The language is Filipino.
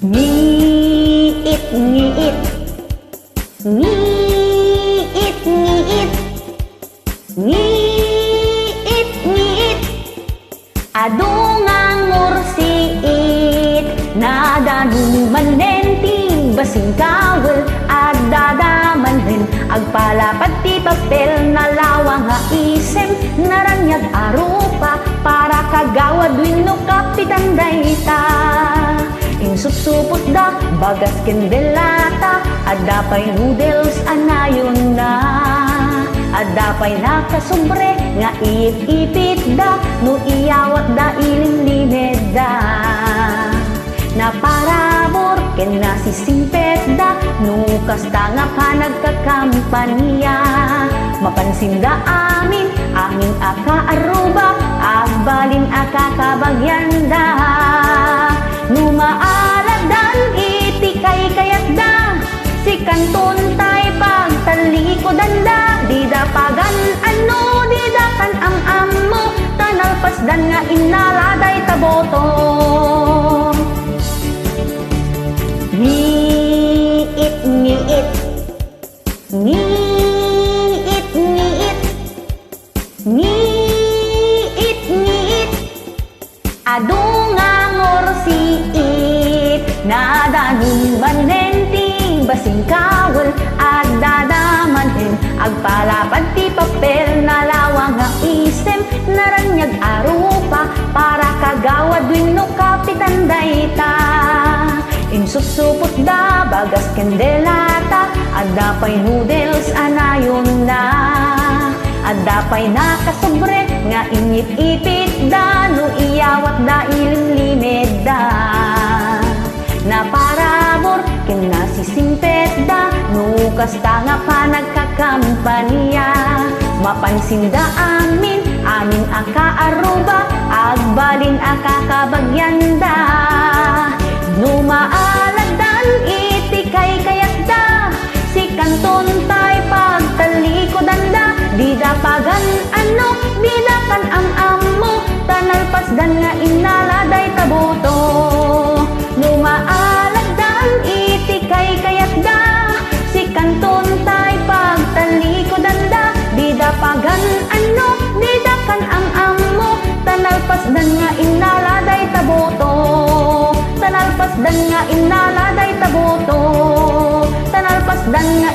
Ngiit, ngiit, ngiit, ngiit, ngiit, ngiit, adungang ngursiit, nadanuman nenting basing kawal, adadaman rin, agpalapad ti papel, nalawang nga isem, naranyag arupa, para kagawad wino kapitan dayta. Insupsupot da, bagas kendelata, adapay noodles anayon na. Adapay nakasubre, nga iip-ipit da, no iyawat da ilimlimed da. Na parabor, ken nasisimpet da, no kasta nga pa nagkakampanya. Mapansin da amin, aming aka-aruba, agbalin aka-kabagyan da. Numaalagdan iti kay kayat da, si kanton tay pagtalikodan da. Di da pagan ano, di da kan am mo, tanalpasdan nga inaladay taboto. Ngiit, ngiit, ngiit, ngiit, ngiit, ngiit, adungang ngursiit, nadanuman nenting basing kawal, adadaman din, agpalapad ti papel, nalawang nga isem, naranyag arupa, para kagawad wino kapitan dayta. Insupsupot da, bagas kendelata, adapay noodles anayon na. Adapay nakasubre, nga inyip-ipit da, no iyawat da ilimlimed da. Na parabor, ken nasisimpet da, no kasta nga pa nagkakampanya. Mapansin da amin, aming aka-aruba, agbalin aka-kabagyan da. Numaalagdan iti kay kayat da, si kanton tay pagtalikodan da. Di da pagan ano, di da kan am mo, tanalpasdan nga inaladay taboto. Numaalagdan iti kay kayat da, si kanton tay pagtalikodan da. Di da pagan ano, di da kan am mo, tanalpasdan nga inaladay taboto. Tanalpasdan nga inaladay taboto, tanalpasdan nga